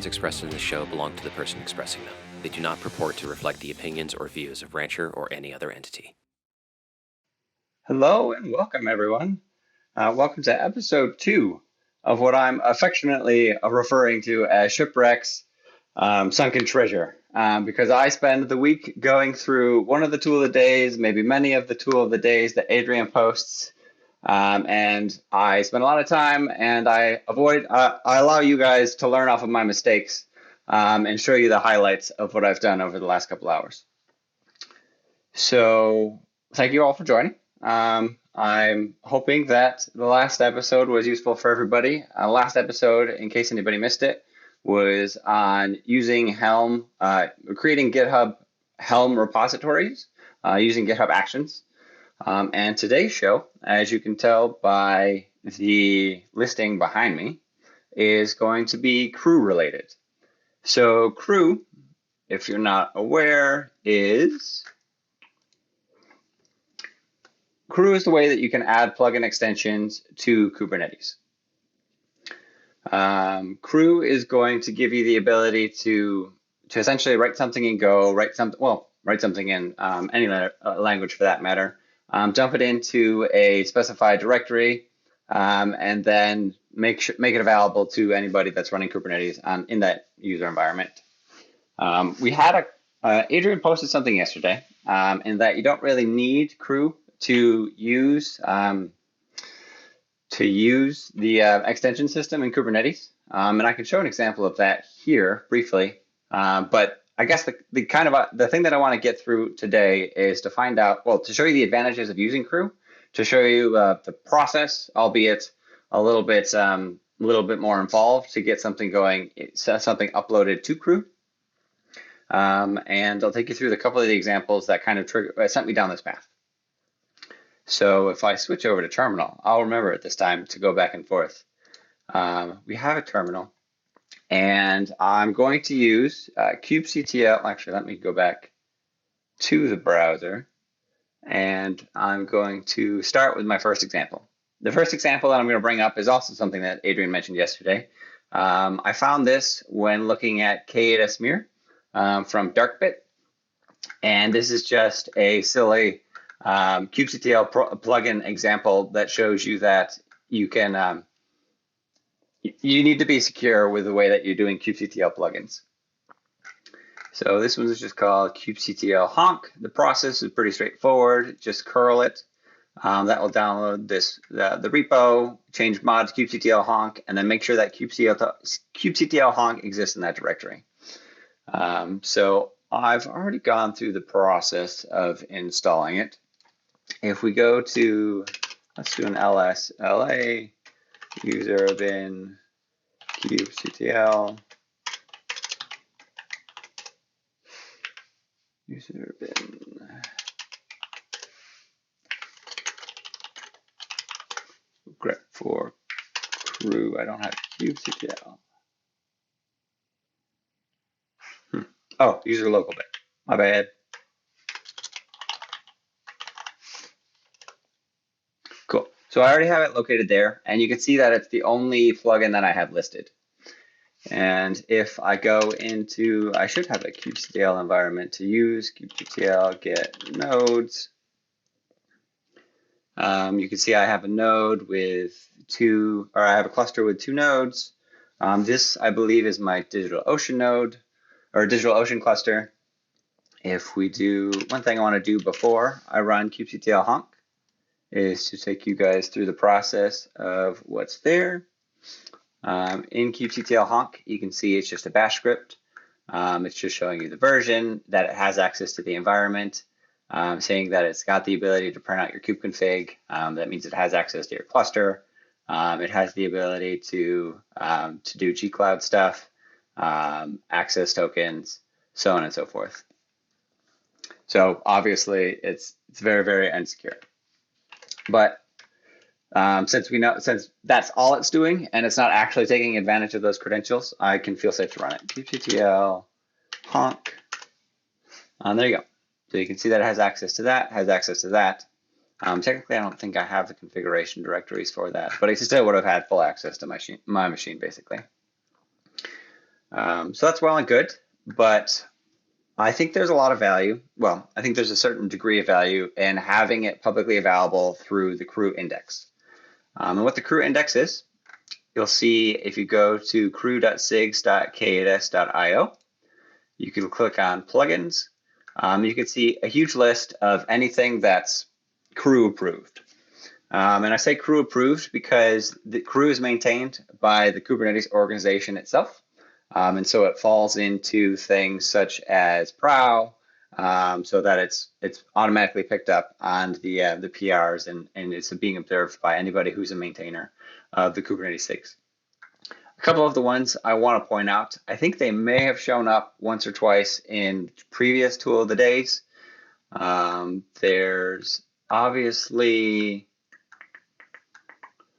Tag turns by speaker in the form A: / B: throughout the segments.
A: opinions expressed in this show belong to the person expressing them. They do not purport to reflect the opinions or views of Rancher or any other entity.
B: Hello and welcome, everyone. Welcome to episode 2 of what I'm affectionately referring to as Shipwreck's Sunken Treasure, because I spend the week going through one of the tool of the days, maybe many of the tool of the days that Adrian posts, and I spend a lot of time and I allow you guys to learn off of my mistakes and show you the highlights of what I've done over the last couple hours. So thank you all for joining. I'm hoping that the last episode was useful for everybody. Last episode, in case anybody missed it, was on using Helm, creating GitHub Helm repositories, using GitHub Actions. And today's show, as you can tell by the listing behind me, is going to be krew related. So krew, if you're not aware, is the way that you can add plugin extensions to Kubernetes. Krew is going to give you the ability to essentially write something in Go, write something in any language for that matter, dump it into a specified directory, and then make it available to anybody that's running Kubernetes in that user environment. Adrian posted something yesterday in that you don't really need krew to use the extension system in Kubernetes, and I can show an example of that here briefly. But I guess the thing that I want to get through today is to find out, to show you the advantages of using krew, to show you the process, albeit a little bit more involved, to get something going, something uploaded to krew. And I'll take you through a couple of the examples that kind of sent me down this path. So if I switch over to terminal, I'll remember at this time to go back and forth. We have a terminal, and I'm going to use kubectl. Actually, let me go back to the browser, and I'm going to start with my first example. The first example that I'm going to bring up is also something that Adrian mentioned yesterday. I found this when looking at K8smear from Darkbit, and this is just a silly kubectl plugin example that shows you that you can you need to be secure with the way that you're doing kubectl plugins. So this one is just called kubectl-honk. The process is pretty straightforward. Just curl it. That will download the repo, change mods kubectl-honk, and then make sure that kubectl-honk exists in that directory. So I've already gone through the process of installing it. If we go to, let's do an ls la user bin kubectl user bin grep for krew. I don't have kubectl. Oh, user local bin. My bad. Cool. So I already have it located there, and you can see that it's the only plugin that I have listed. And if I go into, I should have a kubectl environment to use, kubectl get nodes. You can see I have a node with I have a cluster with 2 nodes. This, I believe, is my DigitalOcean node, or DigitalOcean cluster. If we do, one thing I want to do before I run kubectl-honk is to take you guys through the process of what's there. In kubectl-honk, you can see it's just a bash script. It's just showing you the version, that it has access to the environment, saying that it's got the ability to print out your kubeconfig. That means it has access to your cluster. It has the ability to do gcloud stuff, access tokens, so on and so forth. So obviously, it's very, very unsecure. But since that's all it's doing and it's not actually taking advantage of those credentials, I can feel safe to run it. kubectl-honk. There you go. So you can see that it has access to that, Technically, I don't think I have the configuration directories for that, but I still would have had full access to my machine, basically. So that's well and good, but I think there's a lot of value. Well, I think there's a certain degree of value in having it publicly available through the krew index. And what the krew index is, you'll see if you go to krew.sigs.k8s.io, you can click on plugins. You can see a huge list of anything that's krew approved. And I say krew approved because the krew is maintained by the Kubernetes organization itself. And so it falls into things such as prow, so that it's automatically picked up on the PRs and it's being observed by anybody who's a maintainer of the Kubernetes SIGs. A couple of the ones I want to point out, I think they may have shown up once or twice in previous tool of the days. There's obviously,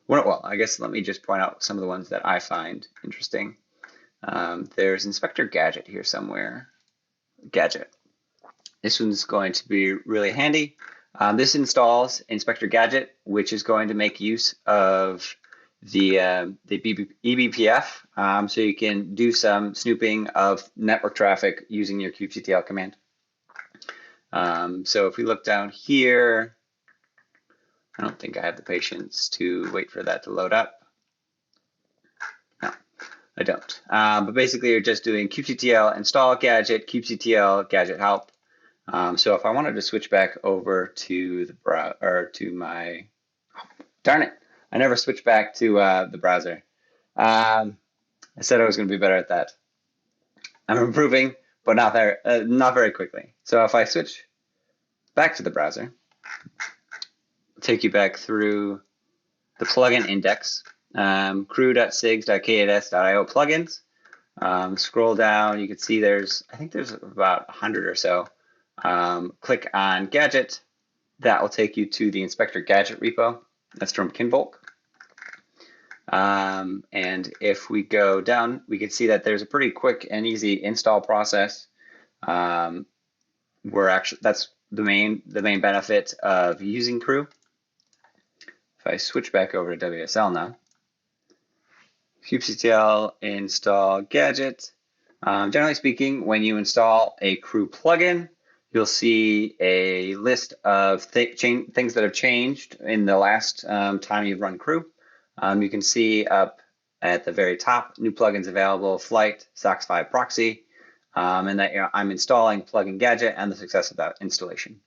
B: well, I guess let me just point out some of the ones that I find interesting. There's inspectl-gadget here somewhere. Gadget. This one's going to be really handy. This installs inspectl-gadget, which is going to make use of the eBPF, so you can do some snooping of network traffic using your kubectl command. So if we look down here, I don't think I have the patience to wait for that to load up. No, I don't. But basically, you're just doing kubectl install gadget, kubectl gadget help. So if I wanted to switch back over to the browser, or to my, darn it, I never switched back to the browser. I said I was going to be better at that. I'm improving, but not very quickly. So if I switch back to the browser, I'll take you back through the plugin index, krew.sigs.k8s.io plugins. Scroll down, you can see I think there's about 100 or so. Click on gadget. That will take you to the inspectl-gadget repo. That's from Kinvolk. And if we go down, we can see that there's a pretty quick and easy install process. That's the main benefit of using krew. If I switch back over to WSL now, kubectl install gadget. Generally speaking, when you install a krew plugin, you'll see a list of things that have changed in the last time you've run krew. You can see up at the very top, new plugins available, Flight, SOCKS 5 proxy, and that I'm installing plugin gadget and the success of that installation.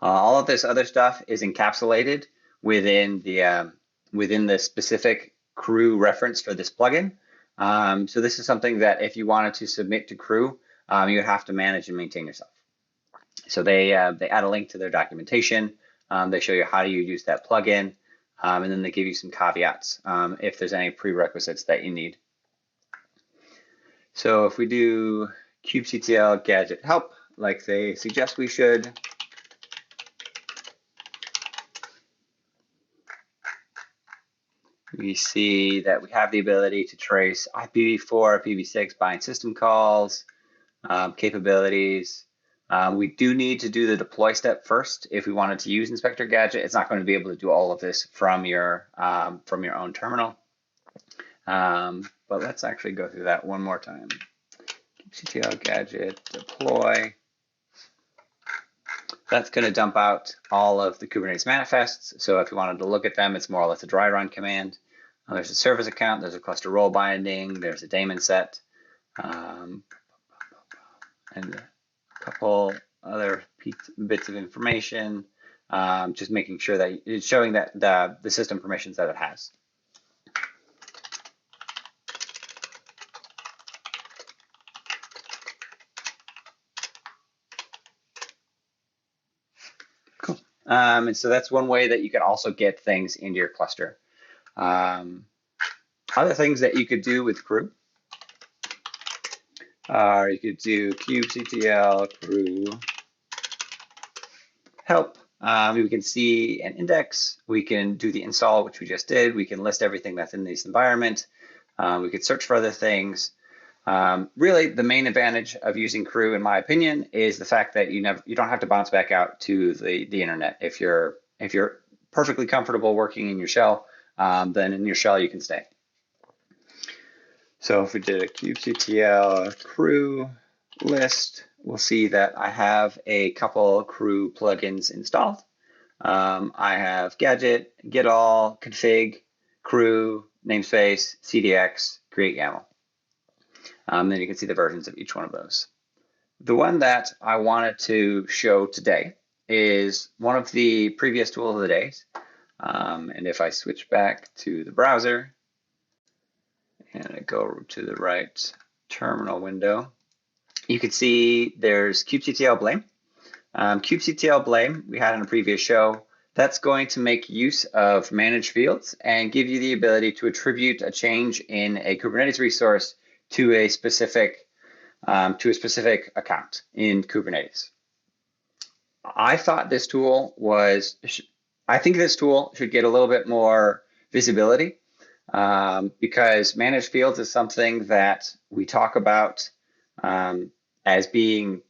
B: All of this other stuff is encapsulated within the specific krew reference for this plugin. So this is something that if you wanted to submit to krew, you would have to manage and maintain yourself. So they add a link to their documentation. They show you how do you use that plugin, and then they give you some caveats if there's any prerequisites that you need. So if we do kubectl gadget help, like they suggest we should, we see that we have the ability to trace IPv4, IPv6 bind system calls, capabilities. We do need to do the deploy step first if we wanted to use inspectl-gadget. It's not going to be able to do all of this from your own terminal. But let's actually go through that one more time. kubectl-gadget deploy. That's going to dump out all of the Kubernetes manifests. So if you wanted to look at them, it's more or less a dry run command. There's a service account, there's a cluster role binding, there's a daemon set, and a couple other bits of information, just making sure that it's showing that the system permissions that it has. Cool. And so that's one way that you can also get things into your cluster. Other things that you could do with krew are you could do kubectl krew help. We can see an index. We can do the install, which we just did. We can list everything that's in this environment. We could search for other things. Really, the main advantage of using krew, in my opinion, is the fact that you don't have to bounce back out to the internet. If you're perfectly comfortable working in your shell, then in your shell you can stay. So if we did a kubectl krew list, we'll see that I have a couple krew plugins installed. I have gadget, get all, config, krew, namespace, cdx, create YAML. Then you can see the versions of each one of those. The one that I wanted to show today is one of the previous tools of the day. And if I switch back to the browser and I go to the right terminal window, you can see there's kubectl-blame. Kubectl-blame we had in a previous show. That's going to make use of managed fields and give you the ability to attribute a change in a Kubernetes resource to a specific account in Kubernetes. I think this tool should get a little bit more visibility because managed fields is something that we talk about as being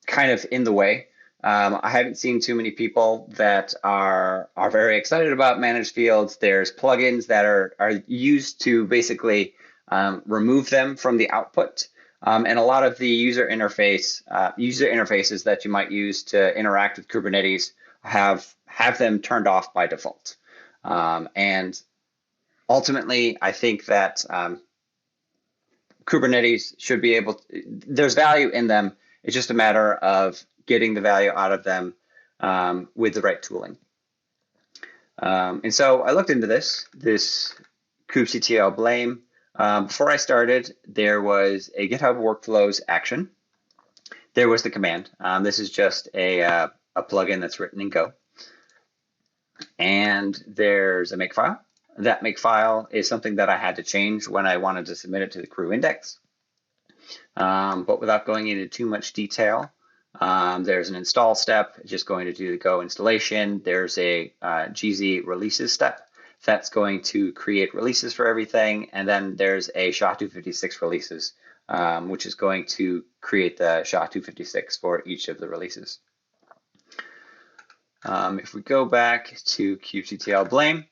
B: kind of in the way. I haven't seen too many people that are very excited about managed fields. There's plugins that are used to basically remove them from the output. And a lot of the user interfaces that you might use to interact with Kubernetes have them turned off by default. And ultimately, I think that Kubernetes should be there's value in them. It's just a matter of getting the value out of them with the right tooling. And so I looked into this kubectl-blame. Before I started, there was a GitHub Workflows action. There was the command. This is just a plugin that's written in Go. And there's a makefile. That makefile is something that I had to change when I wanted to submit it to the krew index. But without going into too much detail, there's an install step, just going to do the Go installation. There's a GZ releases step. That's going to create releases for everything. And then there's a SHA-256 releases, which is going to create the SHA-256 for each of the releases. If we go back to kubectl-blame,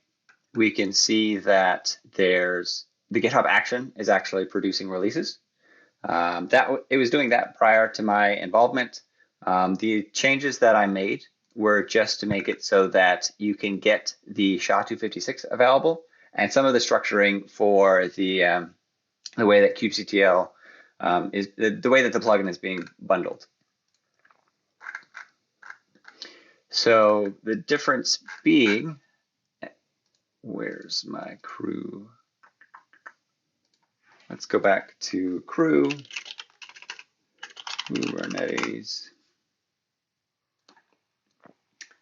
B: we can see that there's the GitHub action is actually producing releases. It was doing that prior to my involvement. The changes that I made were just to make it so that you can get the SHA-256 available and some of the structuring for the way that kubectl is the way that the plugin is being bundled. So the difference being, where's my krew? Let's go back to krew, Kubernetes.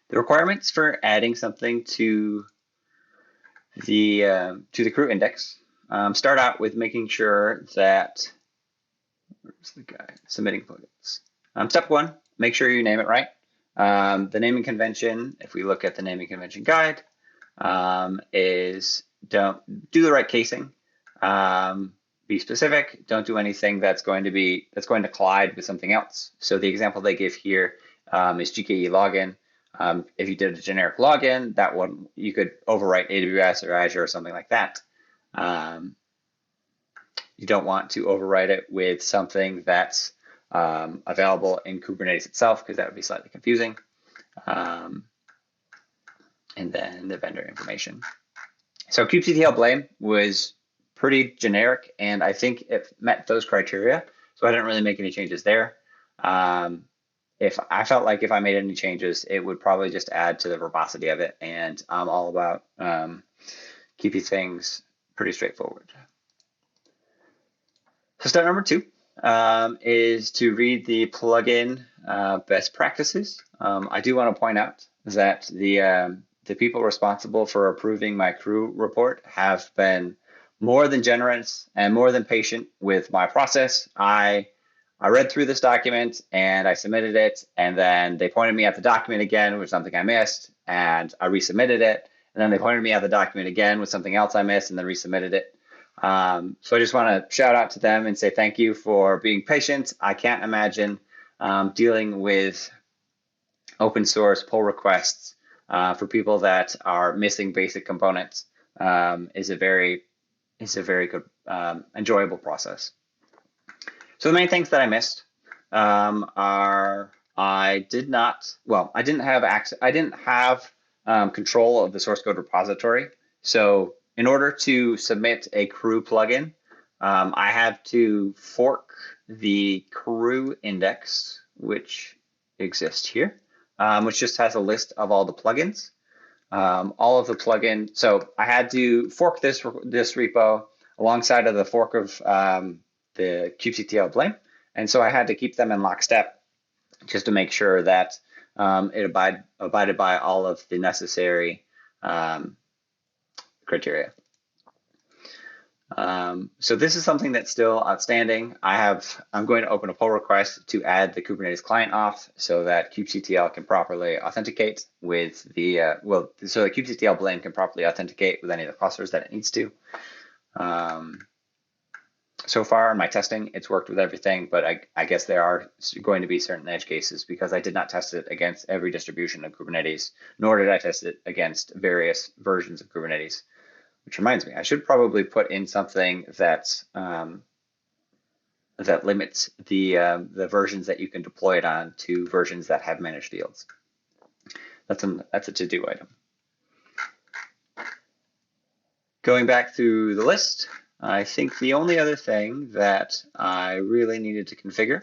B: The requirements for adding something to the krew index start out with making sure that, where's the guy submitting plugins? Step one, make sure you name it right. The naming convention, if we look at the naming convention guide, is don't do the right casing. Be specific. Don't do anything that's going to collide with something else. So the example they give here is GKE login. If you did a generic login, that one you could overwrite AWS or Azure or something like that. You don't want to overwrite it with something that's available in Kubernetes itself, because that would be slightly confusing. And then the vendor information. So kubectl-blame was pretty generic, and I think it met those criteria. So I didn't really make any changes there. If I felt like if I made any changes, it would probably just add to the verbosity of it. And I'm all about keeping things pretty straightforward. So step number 2 is to read the plugin best practices. I do want to point out that the people responsible for approving my krew report have been more than generous and more than patient with my process. I read through this document and I submitted it, and then they pointed me at the document again with something I missed, and I resubmitted it, and then they pointed me at the document again with something else I missed, and then resubmitted it. So I just want to shout out to them and say thank you for being patient. I can't imagine dealing with open source pull requests for people that are missing basic components is a very is a very good, enjoyable process. So the main things that I missed are I didn't have control of the source code repository. So in order to submit a krew plugin, I had to fork the krew index, which exists here, which just has a list of all the plugins. All of the plugin. So I had to fork this repo alongside of the fork of the kubectl-blame, and so I had to keep them in lockstep just to make sure that it abided by all of the necessary criteria. So this is something that's still outstanding. I'm going to open a pull request to add the Kubernetes client auth so that kubectl can properly authenticate with the, so the kubectl-blame can properly authenticate with any of the clusters that it needs to. So far in my testing, it's worked with everything, but I guess there are going to be certain edge cases because I did not test it against every distribution of Kubernetes, nor did I test it against various versions of Kubernetes. Which reminds me, I should probably put in something that that limits the versions that you can deploy it on to versions that have managed fields. That's a to-do item. Going back through the list, I think the only other thing that I really needed to configure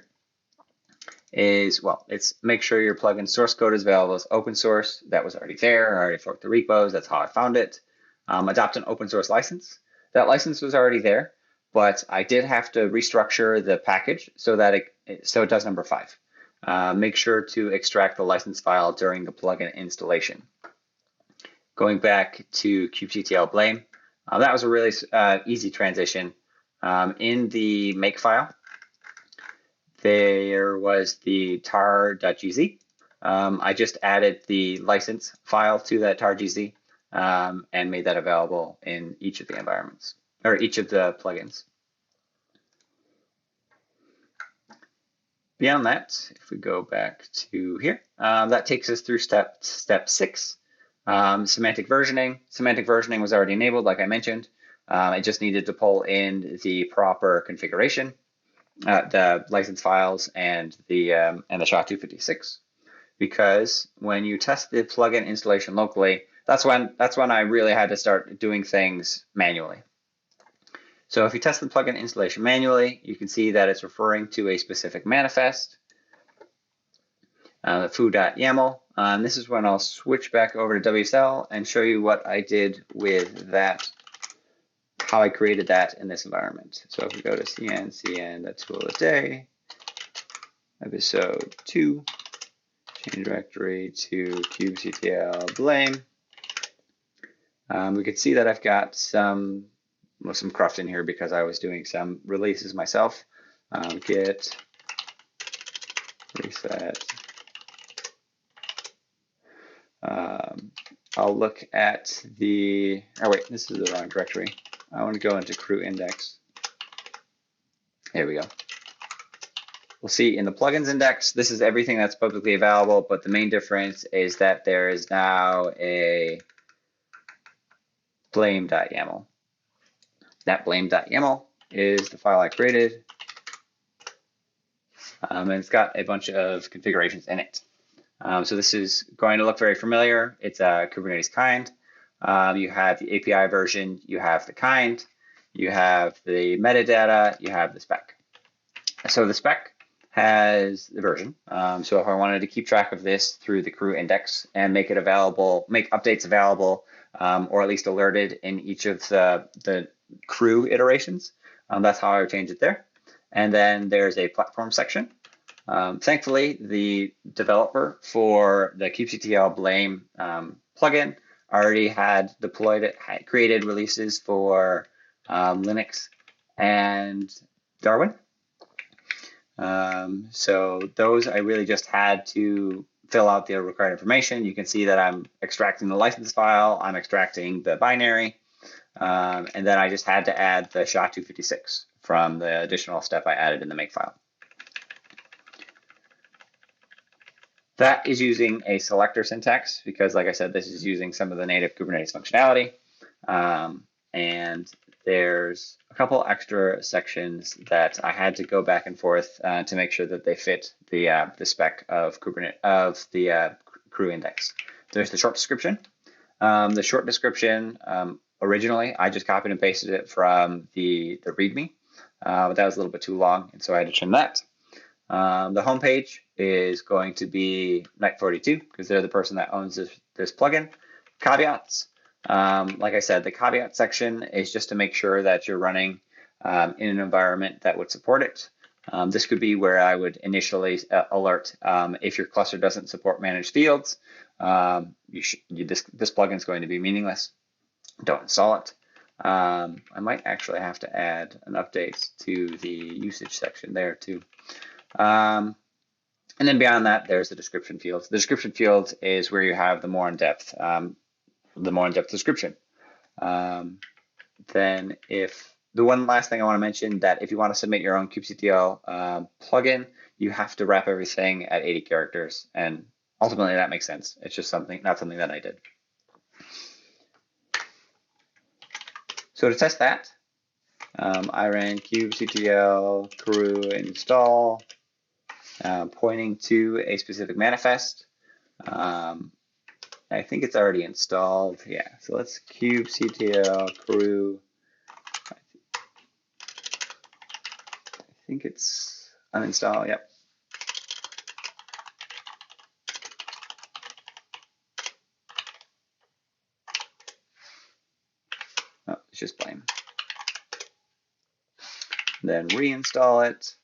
B: is, well, it's make sure your plugin source code is available as open source. That was already there. I already forked the repos. That's how I found it. Adopt an open source license. That license was already there, but I did have to restructure the package so that it does number 5. Make sure to extract the license file during the plugin installation. Going back to kubectl-blame, that was a really easy transition. In the make file, there was the tar.gz. I just added the license file to that tar.gz. And made that available in each of the environments, or each of the plugins. Beyond that, if we go back to here, that takes us through step 6, semantic versioning. Semantic versioning was already enabled, like I mentioned. I just needed to pull in the proper configuration, the license files, and the SHA-256, because when you test the plugin installation locally, that's when I really had to start doing things manually. So if you test the plugin installation manually, you can see that it's referring to a specific manifest, foo.yaml. This is when I'll switch back over to WSL and show you what I did with that, how I created that in this environment. So if we go to CNCN, that tool of the day, episode 2, change directory to kubectl-blame. We could see that I've got some cruft in here because I was doing some releases myself. Git reset. I'll look at the, oh wait, this is the wrong directory. I want to go into krew index. There we go. We'll see in the plugins index, this is everything that's publicly available, but the main difference is that there is now a blame.yaml. That blame.yaml is the file I created, and it's got a bunch of configurations in it. So this is going to look very familiar. It's a Kubernetes kind. You have the API version, you have the kind, you have the metadata, you have the spec. So the spec has the version. So if I wanted to keep track of this through the krew index and make it available, make updates available, or at least alerted in each of the krew iterations, that's how I would change it there. And then there's a platform section. Thankfully, the developer for the kubectl-blame plugin already had deployed it, had created releases for Linux and Darwin. So those I really just had to fill out the required information. You can see that I'm extracting the license file, I'm extracting the binary, and then I just had to add the SHA-256 from the additional step I added in the make file. That is using a selector syntax because, like I said, this is using some of the native Kubernetes functionality. And there's a couple extra sections that I had to go back and forth to make sure that they fit the spec of Kubernetes of the krew index. There's the short description. The short description, originally, I just copied and pasted it from the README, but that was a little bit too long, and so I had to trim that. The homepage is going to be Night42 because they're the person that owns this plugin. Caveats. Like I said, the caveat section is just to make sure that you're running in an environment that would support it. This could be where I would initially alert if your cluster doesn't support managed fields. This plugin is going to be meaningless. Don't install it. I might actually have to add an update to the usage section there too. And then beyond that, there's the description fields. The description fields is where you have the more in-depth description. Then if the one last thing I want to mention, that if you want to submit your own kubectl plugin, you have to wrap everything at 80 characters. And ultimately that makes sense. It's just not something that I did. So to test that, I ran kubectl krew install, pointing to a specific manifest. I think it's already installed. Yeah, so let's kubectl krew. I think it's uninstall. Yep. Oh, it's just blame. Then reinstall it.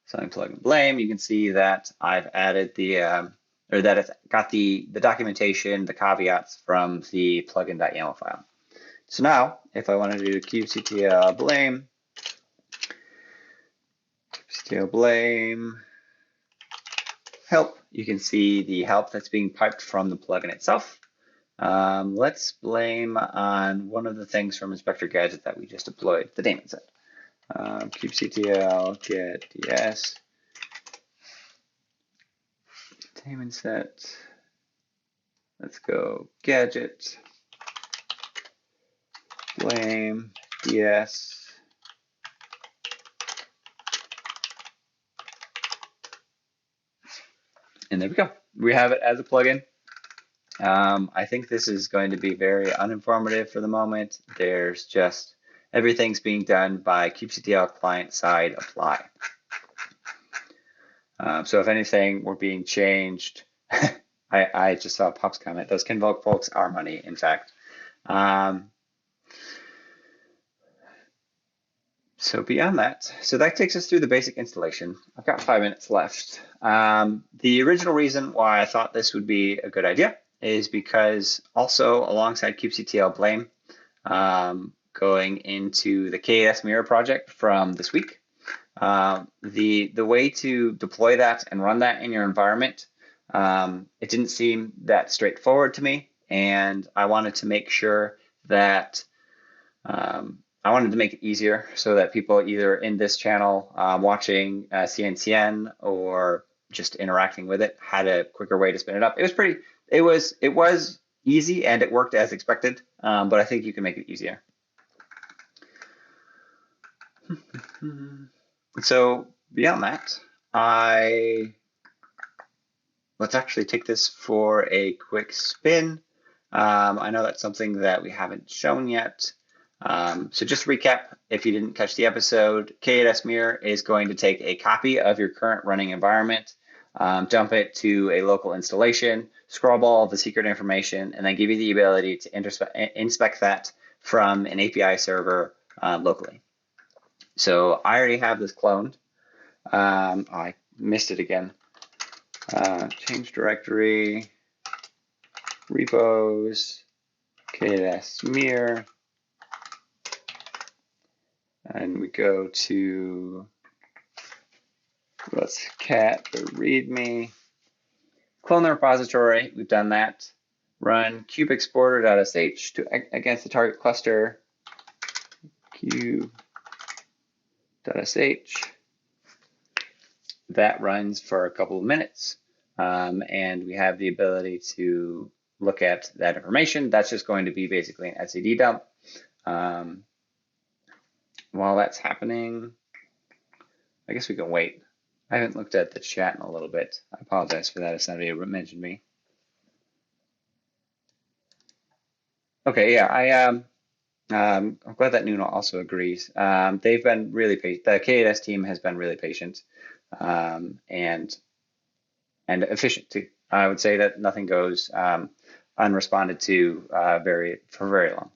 B: So I'm kubectl-blame. You can see that I've added that it's got the documentation, the caveats from the plugin.yaml file. So now, if I want to do kubectl-blame, help, you can see the help that's being piped from the plugin itself. Let's blame on one of the things from kubectl-gadget that we just deployed, the daemon set. Kubectl get daemon set. Let's go gadget blame ds. And there we go. We have it as a plugin. I think this is going to be very uninformative for the moment. There's just everything's being done by kubectl client side apply. So if anything were being changed, I just saw Pop's comment. Those Convoke folks are money, in fact. So beyond that, so that takes us through the basic installation. I've got 5 minutes left. The original reason why I thought this would be a good idea is because also alongside kubectl-blame, going into the KAS mirror project from this week, the way to deploy that and run that in your environment, it didn't seem that straightforward to me, and I wanted to make sure that I wanted to make it easier so that people either in this channel watching CNCN or just interacting with it had a quicker way to spin it up. It was easy and it worked as expected, but I think you can make it easier. So beyond that, let's actually take this for a quick spin. I know that's something that we haven't shown yet. So just to recap, if you didn't catch the episode, KAS mirror is going to take a copy of your current running environment, dump it to a local installation, scrub all the secret information, and then give you the ability to inspect that from an API server locally. So I already have this cloned. I missed it again. Change directory, repos, KAS mirror. And we go to, let's cat the readme, clone the repository. We've done that. Run kubeexporter.sh against the target cluster, kube.sh. That runs for a couple of minutes, and we have the ability to look at that information. That's just going to be basically an SCD dump. While that's happening, I guess we can wait. I haven't looked at the chat in a little bit. I apologize for that if somebody mentioned me. Okay, yeah, I'm glad that Nuno also agrees. They've been really patient. The KAS team has been really patient and efficient too. I would say that nothing goes unresponded to for very long.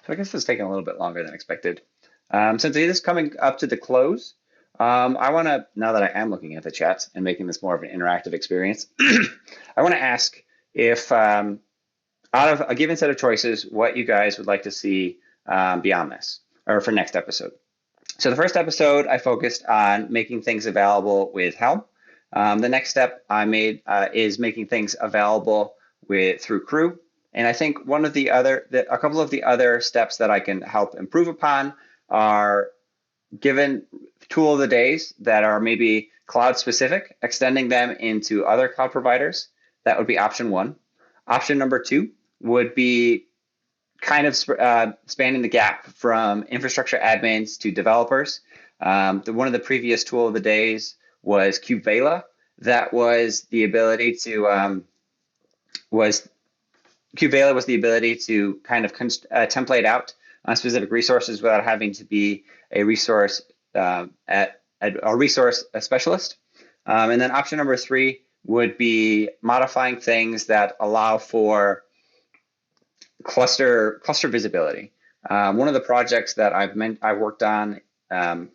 B: So I guess it's taking a little bit longer than expected. Since it is coming up to the close, I want to, now that I am looking at the chat and making this more of an interactive experience, I want to ask if out of a given set of choices, what you guys would like to see beyond this or for next episode. So the first episode, I focused on making things available with Helm. The next step I made is making things available through Krew. And I think a couple of the other steps that I can help improve upon are given tool of the days that are maybe cloud specific, extending them into other cloud providers. That would be option one. Option number two would be kind of spanning the gap from infrastructure admins to developers. One of the previous tool of the days was kubectl. That was the ability to kubectl was the ability to kind of template out specific resources without having to be a resource specialist. And then option number three would be modifying things that allow for cluster visibility. One of the projects that I've worked on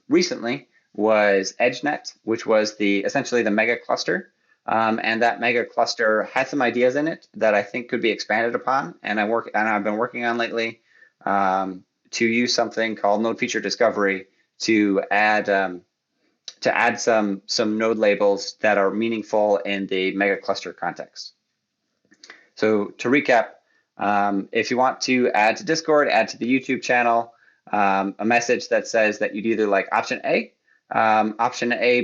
B: recently was EdgeNet, which was essentially the mega cluster. And that mega cluster had some ideas in it that I think could be expanded upon. And I've been working on lately to use something called node feature discovery to add some node labels that are meaningful in the mega cluster context. So to recap, if you want to add to Discord, add to the YouTube channel, a message that says that you'd either like option A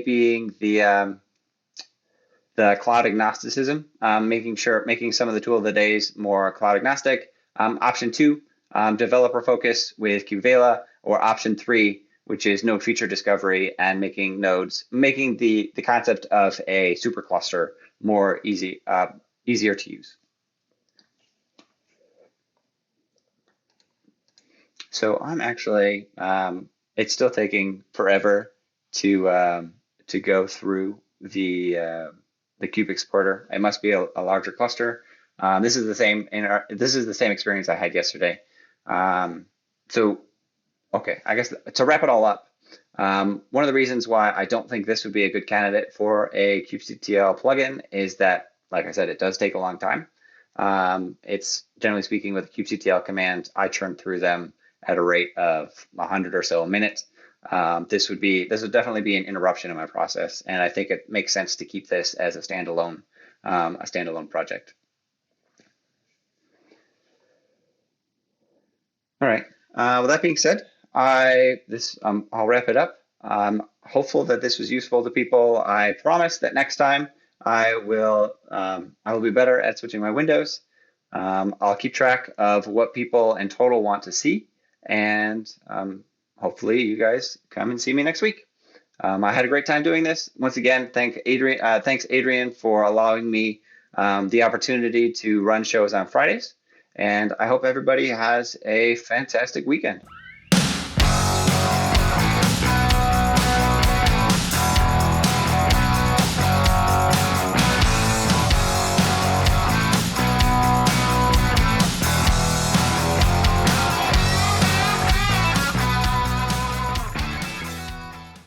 B: being the cloud agnosticism, making some of the tool of the days more cloud agnostic. Option two, developer focus with kubectl, or option three, which is node feature discovery and making the concept of a supercluster more easier to use. So I'm actually, it's still taking forever to go through the kube exporter. It must be a larger cluster. This is the same experience I had yesterday. So, okay, I guess to wrap it all up, one of the reasons why I don't think this would be a good candidate for a kubectl plugin is that, like I said, it does take a long time. It's generally speaking with a kubectl command, I churn through them at a rate of 100 or so a minute. This would definitely be an interruption in my process, and I think it makes sense to keep this as a standalone project. All right. With that being said, I'll wrap it up. I'm hopeful that this was useful to people. I promise that next time I will be better at switching my windows. I'll keep track of what people in total want to see, and hopefully you guys come and see me next week. I had a great time doing this. Once again, thanks Adrian for allowing me the opportunity to run shows on Fridays. And I hope everybody has a fantastic weekend.